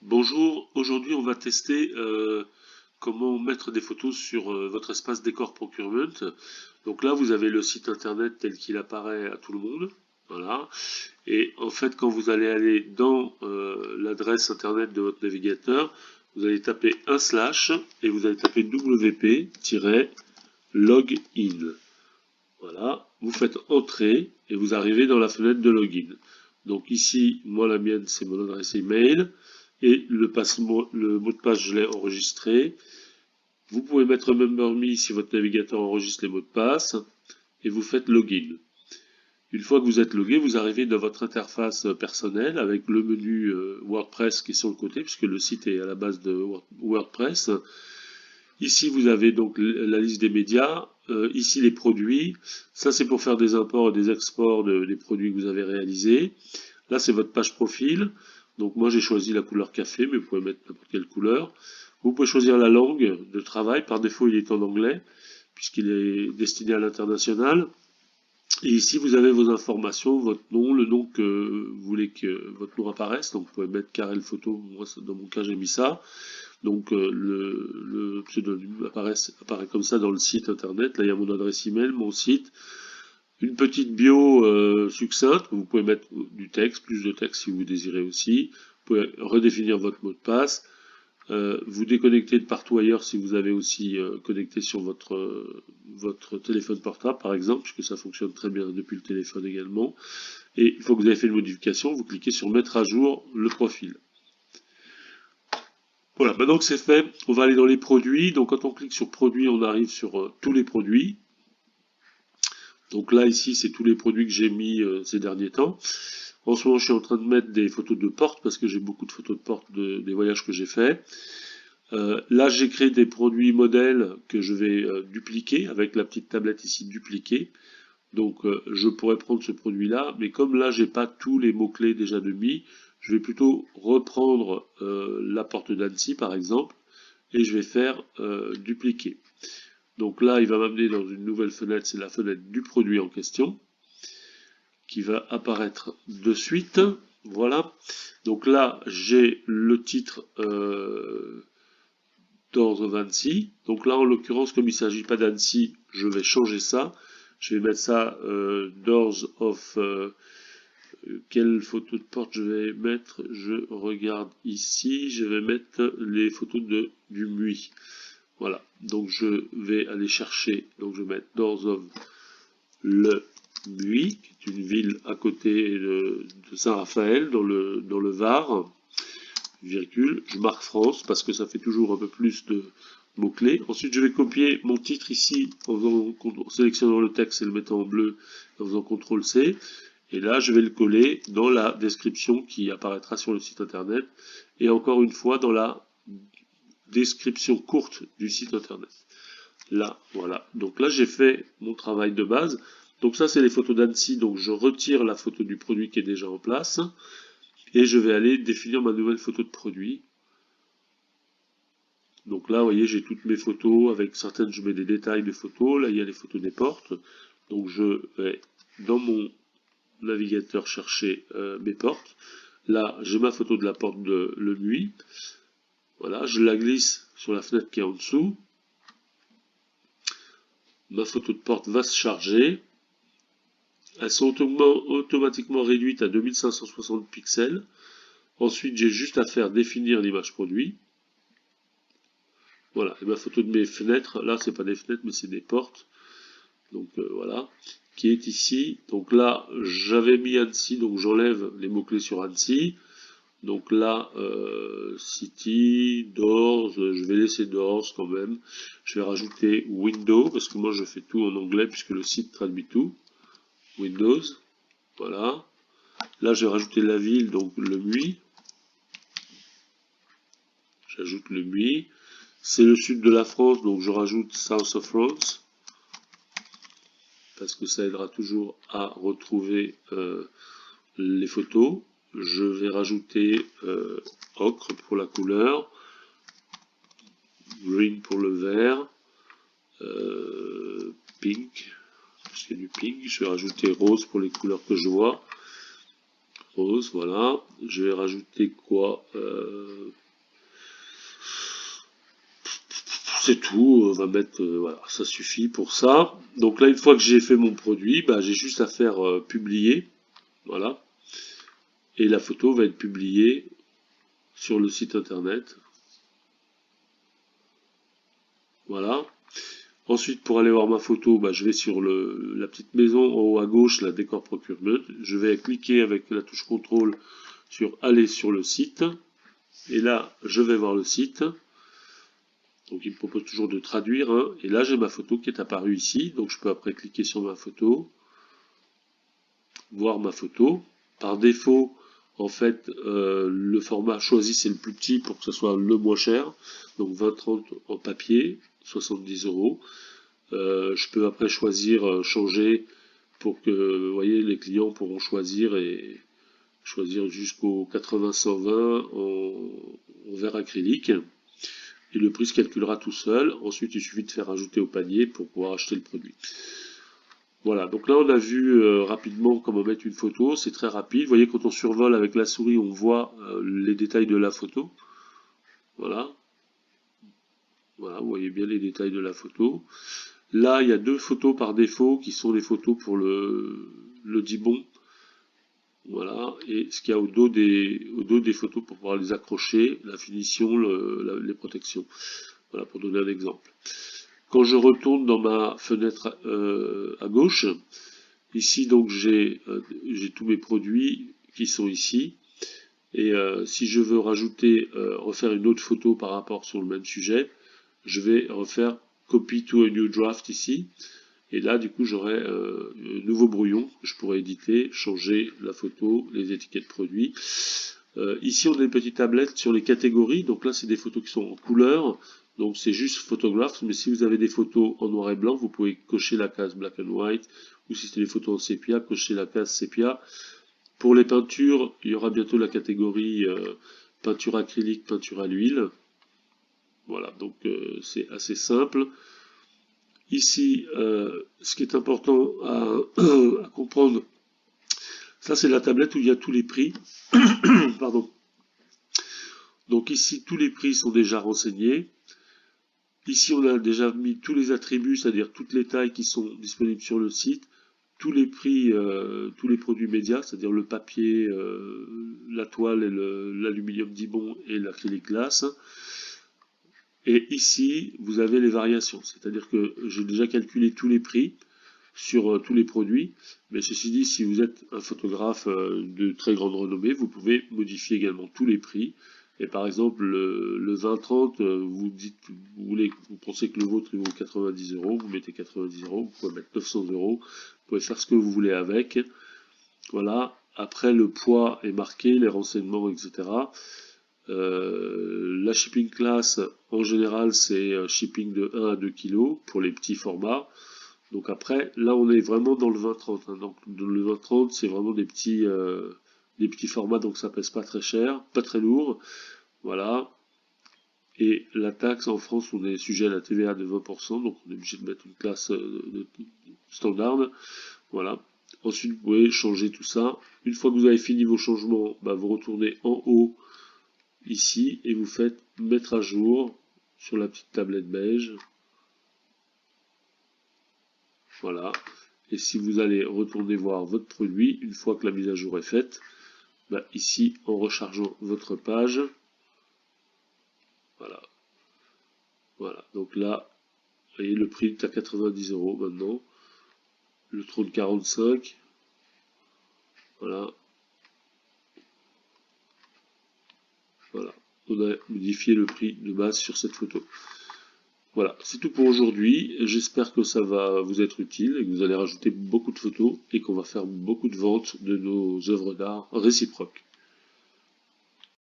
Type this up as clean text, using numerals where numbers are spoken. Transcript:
Bonjour, aujourd'hui on va tester comment mettre des photos sur votre espace décor procurement. Donc là vous avez le site internet tel qu'il apparaît à tout le monde. Voilà. Et en fait quand vous allez aller dans l'adresse internet de votre navigateur, vous allez taper un slash et vous allez taper wp-login. Voilà, vous faites entrer et vous arrivez dans la fenêtre de login. Donc ici, moi la mienne c'est mon adresse email et le mot de passe je l'ai enregistré. Vous pouvez mettre member.me si votre navigateur enregistre les mots de passe et vous faites login. Une fois que vous êtes logué, vous arrivez dans votre interface personnelle avec le menu WordPress qui est sur le côté puisque le site est à la base de WordPress. Ici, vous avez donc la liste des médias. Ici, les produits. Ça, c'est pour faire des imports et des exports des produits que vous avez réalisés. Là, c'est votre page profil. Donc, moi, j'ai choisi la couleur café, mais vous pouvez mettre n'importe quelle couleur. Vous pouvez choisir la langue de travail. Par défaut, il est en anglais, puisqu'il est destiné à l'international. Et ici, vous avez vos informations, votre nom, le nom que vous voulez que votre nom apparaisse. Donc, vous pouvez mettre Karel Photo. Moi, dans mon cas, j'ai mis ça. Donc le pseudonyme apparaît comme ça dans le site internet. Là, il y a mon adresse email, mon site, une petite bio succincte. Vous pouvez mettre du texte, plus de texte si vous désirez aussi. Vous pouvez redéfinir votre mot de passe. Vous déconnecter de partout ailleurs si vous avez aussi connecté sur votre téléphone portable, par exemple, puisque ça fonctionne très bien depuis le téléphone également. Et une fois que vous avez fait une modification, vous cliquez sur mettre à jour le profil. Voilà, maintenant que c'est fait, on va aller dans les produits. Donc quand on clique sur produits, on arrive sur tous les produits. Donc là, ici, c'est tous les produits que j'ai mis ces derniers temps. En ce moment, je suis en train de mettre des photos de porte parce que j'ai beaucoup de photos de porte des voyages que j'ai faits. Là, j'ai créé des produits modèles que je vais dupliquer avec la petite tablette ici dupliquer. Donc je pourrais prendre ce produit-là, mais comme là j'ai pas tous les mots-clés déjà de mis, je vais plutôt reprendre la porte d'Annecy par exemple, et je vais faire dupliquer. Donc là il va m'amener dans une nouvelle fenêtre, c'est la fenêtre du produit en question, qui va apparaître de suite. Voilà. Donc là j'ai le titre Doors of Annecy. Donc là en l'occurrence comme il ne s'agit pas d'Annecy, je vais changer ça. Je vais mettre ça Doors of... quelle photo de porte je vais mettre? Je regarde ici. Je vais mettre les photos du Muy. Voilà. Donc je vais aller chercher. Donc je vais mettre Doors of le Muy, qui est une ville à côté de Saint-Raphaël, dans le Var. Virgule. Je marque France parce que ça fait toujours un peu plus de mots-clés. Ensuite, je vais copier mon titre ici en sélectionnant le texte et le mettant en bleu en faisant CTRL-C. Et là, je vais le coller dans la description qui apparaîtra sur le site internet. Et encore une fois, dans la description courte du site internet. Là, voilà. Donc là, j'ai fait mon travail de base. Donc ça, c'est les photos d'Annecy. Donc je retire la photo du produit qui est déjà en place. Et je vais aller définir ma nouvelle photo de produit. Donc là, vous voyez, j'ai toutes mes photos, avec certaines, je mets des détails de photos. Là, il y a les photos des portes. Donc je vais dans mon navigateur chercher mes portes. Là, j'ai ma photo de la porte de Le Muy. Voilà, je la glisse sur la fenêtre qui est en dessous. Ma photo de porte va se charger. Elles sont automatiquement réduites à 2560 pixels. Ensuite, j'ai juste à faire définir l'image produit. Voilà, et ma photo de mes fenêtres, là, c'est pas des fenêtres, mais c'est des portes. Donc voilà, qui est ici. Donc là, j'avais mis Annecy, donc j'enlève les mots-clés sur Annecy. Donc là, City, Doors, je vais laisser Doors quand même. Je vais rajouter Windows, parce que moi je fais tout en anglais, puisque le site traduit tout. Windows, voilà. Là, je vais rajouter la ville, donc le Muy. J'ajoute le Muy. C'est le sud de la France, donc je rajoute South of France. Parce que ça aidera toujours à retrouver les photos. Je vais rajouter ocre pour la couleur, green pour le vert, pink, parce qu'il y a du pink. Je vais rajouter rose pour les couleurs que je vois. rose, voilà. Je vais rajouter quoi? C'est tout, on va mettre, voilà, ça suffit pour ça. Donc là, une fois que j'ai fait mon produit, bah, j'ai juste à faire publier, voilà. Et la photo va être publiée sur le site internet, voilà. Ensuite, pour aller voir ma photo, bah, je vais sur la petite maison en haut à gauche, la décor procurement. Je vais cliquer avec la touche contrôle sur aller sur le site. Et là, je vais voir le site. Donc il me propose toujours de traduire, hein. Et là j'ai ma photo qui est apparue ici, donc je peux après cliquer sur ma photo, voir ma photo. Par défaut, en fait, le format choisi c'est le plus petit pour que ce soit le moins cher, donc 20-30 en papier, 70 €. Je peux après choisir, changer pour que, vous voyez, les clients pourront choisir et choisir jusqu'au 80-120 en verre acrylique. Et le prix se calculera tout seul. Ensuite, il suffit de faire ajouter au panier pour pouvoir acheter le produit. Voilà, donc là on a vu rapidement comment mettre une photo, c'est très rapide. Vous voyez, quand on survole avec la souris, on voit les détails de la photo. Voilà, voilà, vous voyez bien les détails de la photo. Là, il y a deux photos par défaut qui sont les photos pour le dibon. Voilà, et ce qu'il y a au dos des photos pour pouvoir les accrocher, la finition, les protections. Voilà, pour donner un exemple. Quand je retourne dans ma fenêtre à gauche, ici donc j'ai tous mes produits qui sont ici. Et si je veux rajouter, refaire une autre photo par rapport sur le même sujet, je vais refaire Copy to a new draft ici. Et là, du coup, j'aurai un nouveau brouillon que je pourrais éditer, changer la photo, les étiquettes produits. Ici, on a une petite tablette sur les catégories. Donc là, c'est des photos qui sont en couleur. Donc c'est juste photographe. Mais si vous avez des photos en noir et blanc, vous pouvez cocher la case black and white. Ou si c'est des photos en sépia, cocher la case sépia. Pour les peintures, il y aura bientôt la catégorie peinture acrylique, peinture à l'huile. Voilà, donc c'est assez simple. Ici, ce qui est important à comprendre, ça c'est la tablette où il y a tous les prix. Pardon. Donc ici, tous les prix sont déjà renseignés. Ici, on a déjà mis tous les attributs, c'est-à-dire toutes les tailles qui sont disponibles sur le site, tous les prix, tous les produits médias, c'est-à-dire le papier, la toile et l'aluminium dibond et l'acrylique glace. Et ici, vous avez les variations, c'est-à-dire que j'ai déjà calculé tous les prix sur tous les produits, mais ceci dit, si vous êtes un photographe de très grande renommée, vous pouvez modifier également tous les prix. Et par exemple, le 20-30, vous pensez que le vôtre il vaut 90 €, vous mettez 90 €, vous pouvez mettre 900 €, vous pouvez faire ce que vous voulez avec. Voilà. Après, le poids est marqué, les renseignements, etc. La shipping class, en général, c'est shipping de 1 à 2 kg pour les petits formats. Donc après, là on est vraiment dans le 20-30. Hein. Donc le 20-30, c'est vraiment des petits formats, donc ça pèse pas très cher, pas très lourd. Voilà. Et la taxe en France, on est sujet à la TVA de 20%, donc on est obligé de mettre une classe standard. Voilà. Ensuite, vous pouvez changer tout ça. Une fois que vous avez fini vos changements, bah, vous retournez en haut ici et vous faites mettre à jour sur la petite tablette beige. Voilà. Et si vous allez retourner voir votre produit, une fois que la mise à jour est faite, bah ici, en rechargeant votre page, voilà. Voilà. Donc là, vous voyez, le prix est à 90 € maintenant. Le trône 45. Voilà. Voilà. On a modifié le prix de base sur cette photo. Voilà, c'est tout pour aujourd'hui. J'espère que ça va vous être utile et que vous allez rajouter beaucoup de photos et qu'on va faire beaucoup de ventes de nos œuvres d'art réciproques.